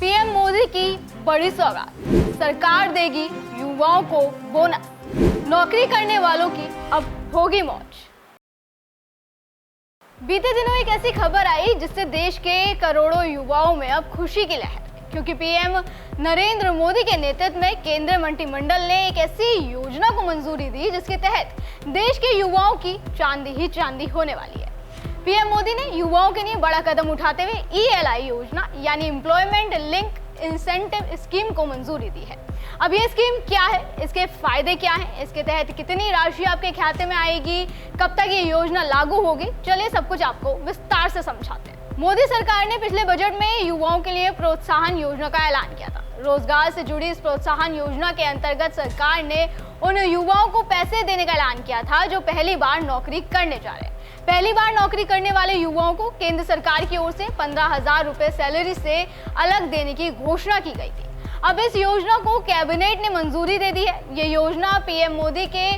PM Modi की बड़ी सौगात, सरकार देगी युवाओं को बोनस, नौकरी करने वालों की अब होगी मौज। बीते दिनों एक ऐसी खबर आई जिससे देश के करोड़ों युवाओं में अब खुशी की लहर, क्योंकि पीएम नरेंद्र मोदी के नेतृत्व में केंद्रीय मंत्रिमंडल ने एक ऐसी योजना को मंजूरी दी जिसके तहत देश के युवाओं की चांदी ही चांदी होने वाली है। पीएम मोदी ने युवाओं के लिए बड़ा कदम उठाते हुए ELI योजना यानी एम्प्लॉयमेंट लिंक इंसेंटिव स्कीम को मंजूरी दी है। अब ये स्कीम क्या है, इसके फायदे क्या हैं, इसके तहत कितनी राशि आपके खाते में आएगी, कब तक ये योजना लागू होगी, चलिए सब कुछ आपको विस्तार से समझाते हैं। मोदी सरकार ने पिछले बजट में युवाओं के लिए प्रोत्साहन योजना का ऐलान किया था। रोजगार से जुड़ी इस प्रोत्साहन योजना के अंतर्गत सरकार ने उन युवाओं को पैसे देने का ऐलान किया था जो पहली बार नौकरी करने जा रहे हैं। पहली बार नौकरी करने वाले युवाओं को केंद्र सरकार की ओर से 15,000 रुपए सैलरी से अलग देने की घोषणा की गई थी। अब इस योजना को कैबिनेट ने मंजूरी दे दी है। ये योजना पीएम मोदी के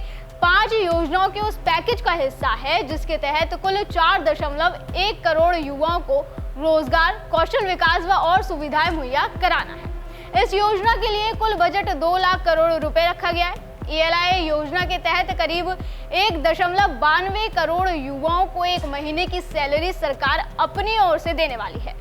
5 योजनाओं के उस पैकेज का हिस्सा है जिसके तहत कुल 4.1 करोड़ युवाओं को रोजगार, कौशल विकास व और सुविधाएं मुहैया कराना है। इस योजना के लिए कुल बजट 2 लाख करोड़ रुपए रखा गया है। ELI योजना के तहत करीब 1.92 करोड़ युवाओं को एक महीने की सैलरी सरकार अपनी ओर से देने वाली है।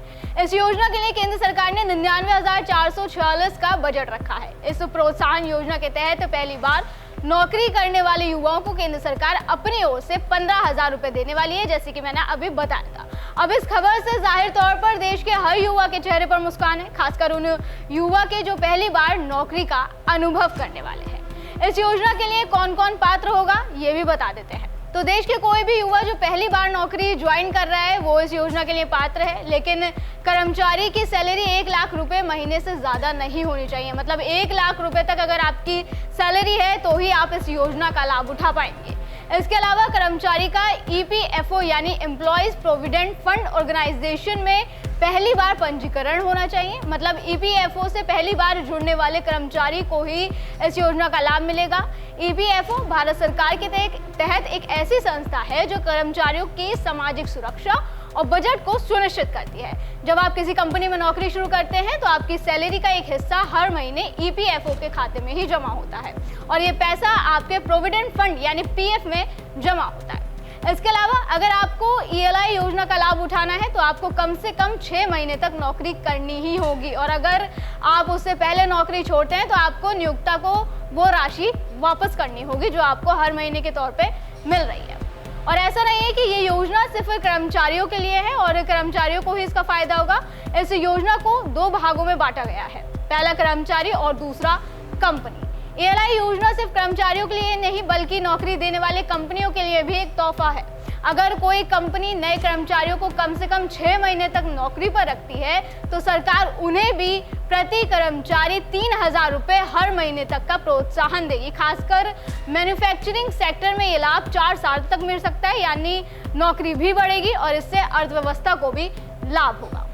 इस योजना के लिए केंद्र सरकार ने 99,446 का बजट रखा है। इस प्रोत्साहन योजना के तहत पहली बार नौकरी करने वाले युवाओं को केंद्र सरकार अपनी ओर से 15,000 रुपए देने वाली है, जैसे कि मैंने अभी बताया था। अब इस खबर से जाहिर तौर पर देश के हर युवा के चेहरे पर मुस्कान है, खासकर उन युवा के जो पहली बार नौकरी का अनुभव करने वाले हैं। इस योजना के लिए कौन कौन पात्र होगा ये भी बता देते हैं। तो देश के कोई भी युवा जो पहली बार नौकरी ज्वाइन कर रहा है वो इस योजना के लिए पात्र है, लेकिन कर्मचारी की सैलरी 1 लाख रुपए महीने से ज्यादा नहीं होनी चाहिए। मतलब 1 लाख रुपए तक अगर आपकी सैलरी है तो ही आप इस योजना का लाभ उठा पाएंगे। इसके अलावा कर्मचारी का EPFO यानी एम्प्लॉयज प्रोविडेंट फंड ऑर्गेनाइजेशन में पहली बार पंजीकरण होना चाहिए। मतलब EPFO से पहली बार जुड़ने वाले कर्मचारी को ही इस योजना का लाभ मिलेगा। EPFO भारत सरकार के तहत एक ऐसी संस्था है जो कर्मचारियों की सामाजिक सुरक्षा और बजट को सुनिश्चित करती है। जब आप किसी कंपनी में नौकरी शुरू करते हैं तो आपकी सैलरी का एक हिस्सा हर महीने EPFO के खाते में ही जमा होता है और ये पैसा आपके प्रोविडेंट फंड यानी PF में जमा होता है। इसके अलावा अगर आपको ELI योजना का लाभ उठाना है तो आपको कम से कम 6 महीने तक नौकरी करनी ही होगी और अगर आप उससे पहले नौकरी छोड़ते हैं तो आपको नियोक्ता को वो राशि वापस करनी होगी जो आपको हर महीने के तौर पे मिल रही है। और ऐसा नहीं है कि ये योजना सिर्फ कर्मचारियों के लिए है और कर्मचारियों को ही इसका फायदा होगा। इस योजना को 2 भागों में बांटा गया है, पहला कर्मचारी और दूसरा कंपनी। ELI योजना सिर्फ कर्मचारियों के लिए नहीं बल्कि नौकरी देने वाले कंपनियों के लिए भी एक तोहफा है। अगर कोई कंपनी नए कर्मचारियों को कम से कम 6 महीने तक नौकरी पर रखती है तो सरकार उन्हें भी प्रति कर्मचारी 3,000 रुपए हर महीने तक का प्रोत्साहन देगी। खासकर मैन्युफैक्चरिंग सेक्टर में ये लाभ 4 साल तक मिल सकता है, यानी नौकरी भी बढ़ेगी और इससे अर्थव्यवस्था को भी लाभ होगा।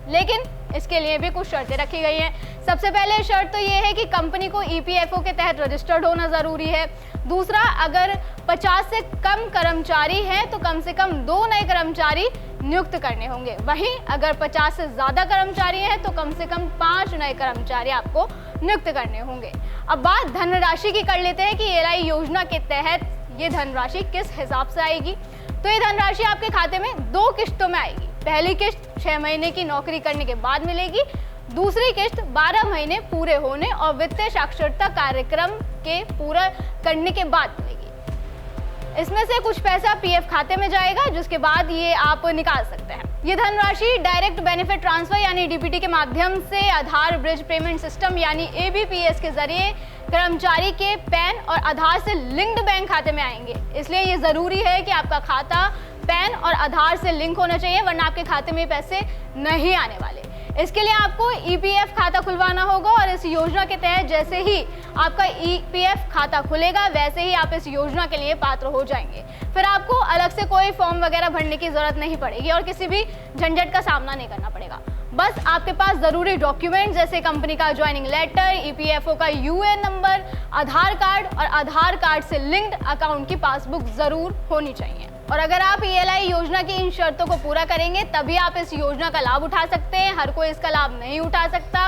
लेकिन इसके लिए भी कुछ शर्तें रखी गई हैं। सबसे पहले शर्त तो ये है कि कंपनी को EPFO के तहत रजिस्टर्ड होना जरूरी है। दूसरा, अगर 50 से कम कर्मचारी हैं तो कम से कम 2 नए कर्मचारी नियुक्त करने होंगे। वहीं अगर 50 से ज्यादा कर्मचारी हैं तो कम से कम 5 नए कर्मचारी आपको नियुक्त करने होंगे। अब बात धनराशि की कर लेते हैं कि ELI योजना के तहत ये धनराशि किस हिसाब से आएगी। तो ये धनराशि आपके खाते में 2 किश्तों में आएगी। पहली किश्त 6 महीने की नौकरी करने के बाद मिलेगी, दूसरी किश्त 12 महीने पूरे होने और वित्तीय साक्षरता कार्यक्रम के पूरा करने के बाद मिलेगी। इसमें से कुछ पैसा PF खाते में जाएगा जिसके बाद ये आप निकाल सकते हैं। ये धनराशि डायरेक्ट बेनिफिट ट्रांसफर यानी DBT के माध्यम से आधार ब्रिज पेमेंट सिस्टम यानी ABPS के जरिए कर्मचारी के पैन और आधार से लिंक्ड बैंक खाते में आएंगे। इसलिए ये जरूरी है कि आपका खाता पैन और आधार से लिंक होना चाहिए, वरना आपके खाते में पैसे नहीं आने वाले। इसके लिए आपको EPF खाता खुलवाना होगा और इस योजना के तहत जैसे ही आपका EPF खाता खुलेगा वैसे ही आप इस योजना के लिए पात्र हो जाएंगे। फिर आपको अलग से कोई फॉर्म वगैरह भरने की जरूरत नहीं पड़ेगी और किसी भी झंझट का सामना नहीं करना पड़ेगा। बस आपके पास जरूरी डॉक्यूमेंट जैसे कंपनी का ज्वाइनिंग लेटर, EPFO का UN नंबर, आधार कार्ड और आधार कार्ड से लिंक्ड अकाउंट की पासबुक जरूर होनी चाहिए। और अगर आप ELI योजना की इन शर्तों को पूरा करेंगे तभी आप इस योजना का लाभ उठा सकते हैं। हर कोई इसका लाभ नहीं उठा सकता।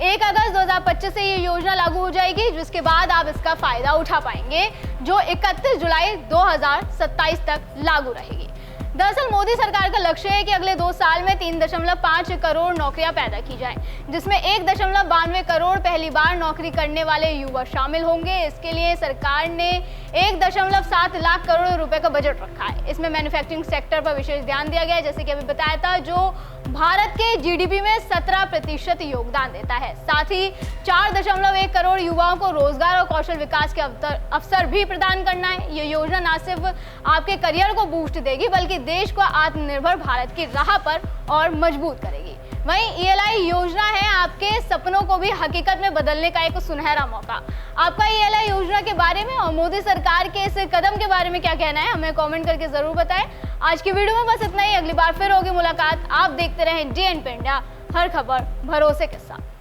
1 अगस्त 2025 से ये योजना लागू हो जाएगी, जिसके बाद आप इसका फायदा उठा पाएंगे, जो 31 जुलाई 2027 तक लागू रहेगी। दरअसल मोदी सरकार का लक्ष्य है कि अगले 2 साल में 3.5 करोड़ नौकरियां पैदा की जाएं, जिसमें 1.92 करोड़ पहली बार नौकरी करने वाले युवा शामिल होंगे। इसके लिए सरकार ने 1.7 लाख करोड़ रुपए का बजट रखा है। इसमें मैन्युफैक्चरिंग सेक्टर पर विशेष ध्यान दिया गया है, जैसे कि अभी बताया था, जो भारत के GDP में 17% योगदान देता है। साथ ही 4.1 करोड़ युवाओं को रोजगार और कौशल विकास के अवसर भी प्रदान करना है। ये योजना न सिर्फ आपके करियर को बूस्ट देगी, बल्कि देश को आत्मनिर्भर भारत की राह पर और मजबूत करेगी। वहीं ELI योजना है आपके सपनों को भी हकीकत में बदलने का एक सुनहरा मौका। आपका ELI योजना के बारे में और मोदी सरकार के इस कदम के बारे में क्या कहना है, हमें कमेंट करके जरूर बताएं। आज की वीडियो में बस इतना ही। अगली बार फिर होगी मुलाकात। आप देखते रहें DNP इंडिया, हर खबर भरोसे के साथ।